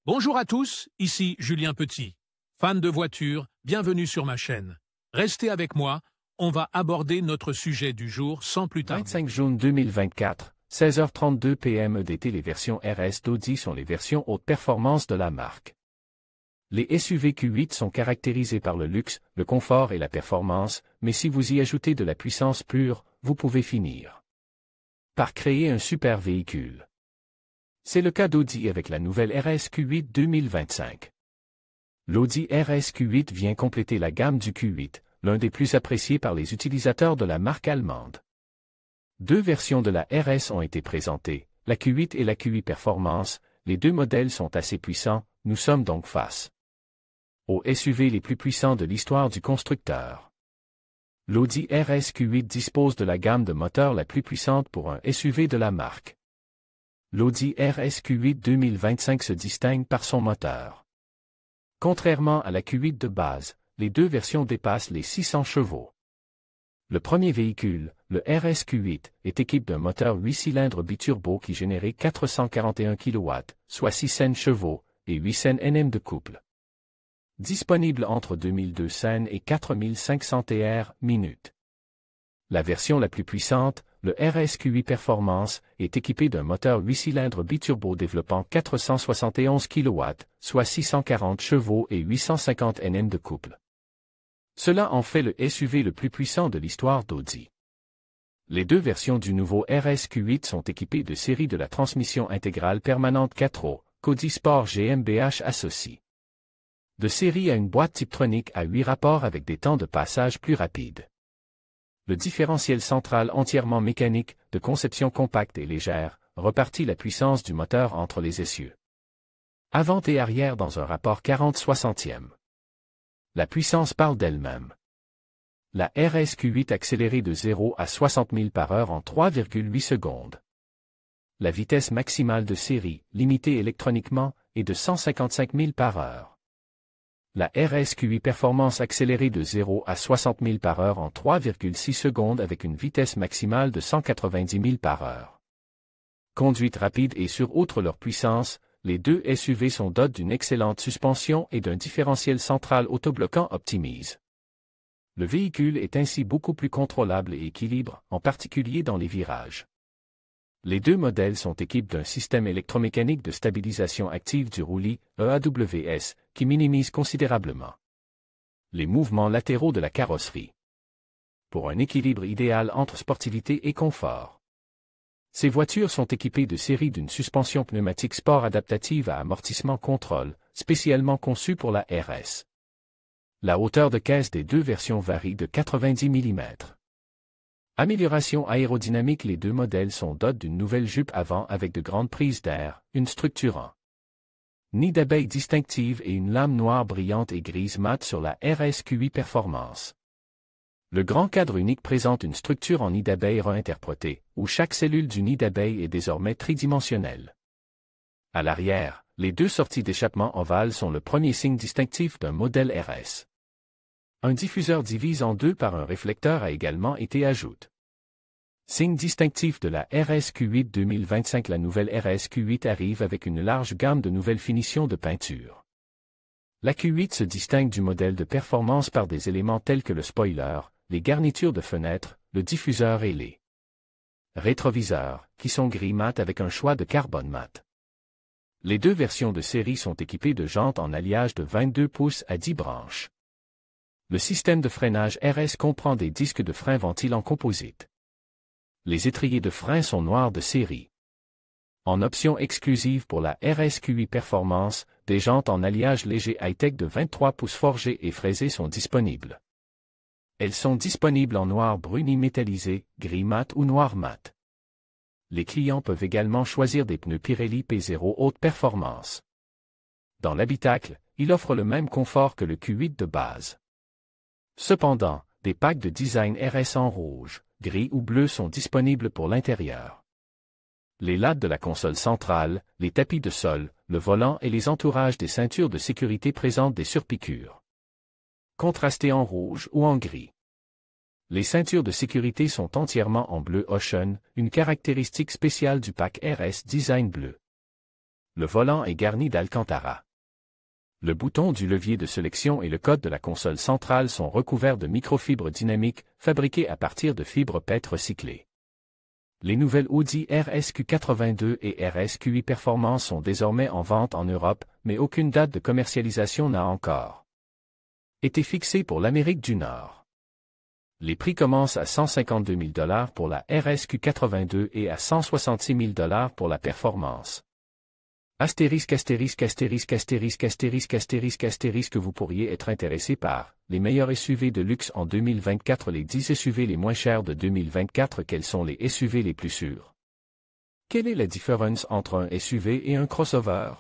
Bonjour à tous, ici Julien Petit. Fan de voitures, bienvenue sur ma chaîne. Restez avec moi, on va aborder notre sujet du jour sans plus tarder. 25 juin 2024, 16h32 p.m. EDT. Les versions RS d'Audi sont les versions haute performance de la marque. Les SUV Q8 sont caractérisés par le luxe, le confort et la performance, mais si vous y ajoutez de la puissance pure, vous pouvez finir par créer un super véhicule. C'est le cas d'Audi avec la nouvelle RS Q8 2025. L'Audi RS Q8 vient compléter la gamme du Q8, l'un des plus appréciés par les utilisateurs de la marque allemande. Deux versions de la RS ont été présentées, la Q8 et la Q8 Performance. Les deux modèles sont assez puissants, nous sommes donc face aux SUV les plus puissants de l'histoire du constructeur. L'Audi RS Q8 dispose de la gamme de moteurs la plus puissante pour un SUV de la marque. L'Audi RS Q8 2025 se distingue par son moteur. Contrairement à la Q8 de base, les deux versions dépassent les 600 chevaux. Le premier véhicule, le RS Q8, est équipé d'un moteur 8 cylindres biturbo qui générait 441 kW, soit 600 chevaux, et 800 Nm de couple. Disponible entre 2200 et 4500 TR/minute. La version la plus puissante, le RS Q8 Performance, est équipé d'un moteur 8 cylindres biturbo développant 471 kW, soit 640 chevaux et 850 Nm de couple. Cela en fait le SUV le plus puissant de l'histoire d'Audi. Les deux versions du nouveau RS Q8 sont équipées de séries de la transmission intégrale permanente 4 qu'Audi Sport GmbH associe. De série à une boîte Tiptronic à 8 rapports avec des temps de passage plus rapides. Le différentiel central entièrement mécanique, de conception compacte et légère, repartit la puissance du moteur entre les essieux avant et arrière dans un rapport 40/60. La puissance parle d'elle-même. La RS Q8 accélérée de 0 à 60 000 par heure en 3,8 secondes. La vitesse maximale de série, limitée électroniquement, est de 155 000 par heure. La RS Q8 Performance accélérée de 0 à 60 000 par heure en 3,6 secondes avec une vitesse maximale de 190 000 par heure. Conduite rapide et sur outre leur puissance, les deux SUV sont dotés d'une excellente suspension et d'un différentiel central autobloquant optimise. Le véhicule est ainsi beaucoup plus contrôlable et équilibré, en particulier dans les virages. Les deux modèles sont équipés d'un système électromécanique de stabilisation active du roulis, EAWS, qui minimise considérablement les mouvements latéraux de la carrosserie. Pour un équilibre idéal entre sportivité et confort. Ces voitures sont équipées de séries d'une suspension pneumatique sport adaptative à amortissement contrôle, spécialement conçue pour la RS. La hauteur de caisse des deux versions varie de 90 mm. Amélioration aérodynamique. Les deux modèles sont dotés d'une nouvelle jupe avant avec de grandes prises d'air, une structure en nid d'abeille distinctive et une lame noire brillante et grise mat sur la RS Q8 Performance. Le grand cadre unique présente une structure en nid d'abeille réinterprétée, où chaque cellule du nid d'abeille est désormais tridimensionnelle. À l'arrière, les deux sorties d'échappement ovales sont le premier signe distinctif d'un modèle RS. Un diffuseur divisé en deux par un réflecteur a également été ajouté. Signe distinctif de la RS Q8 2025. La nouvelle RS Q8 arrive avec une large gamme de nouvelles finitions de peinture. La Q8 se distingue du modèle de performance par des éléments tels que le spoiler, les garnitures de fenêtres, le diffuseur et les rétroviseurs, qui sont gris mat avec un choix de carbone mat. Les deux versions de série sont équipées de jantes en alliage de 22 pouces à 10 branches. Le système de freinage RS comprend des disques de frein ventile en composite. Les étriers de frein sont noirs de série. En option exclusive pour la RS Q8 Performance, des jantes en alliage léger high-tech de 23 pouces forgées et fraisées sont disponibles. Elles sont disponibles en noir bruni métallisé, gris mat ou noir mat. Les clients peuvent également choisir des pneus Pirelli P0 haute performance. Dans l'habitacle, il offre le même confort que le Q8 de base. Cependant, des packs de design RS en rouge, gris ou bleu sont disponibles pour l'intérieur. Les lattes de la console centrale, les tapis de sol, le volant et les entourages des ceintures de sécurité présentent des surpiqûres contrastées en rouge ou en gris. Les ceintures de sécurité sont entièrement en bleu Ocean, une caractéristique spéciale du pack RS Design bleu. Le volant est garni d'Alcantara. Le bouton du levier de sélection et le code de la console centrale sont recouverts de microfibres dynamiques, fabriquées à partir de fibres PET recyclées. Les nouvelles Audi RSQ82 et RSQ8 Performance sont désormais en vente en Europe, mais aucune date de commercialisation n'a encore été fixée pour l'Amérique du Nord. Les prix commencent à 152 000 $ pour la RSQ82 et à 166 000 $ pour la Performance. Astérisque que vous pourriez être intéressé par les meilleurs SUV de luxe en 2024. Les 10 SUV les moins chers de 2024. Quels sont les SUV les plus sûrs? Quelle est la différence entre un SUV et un crossover?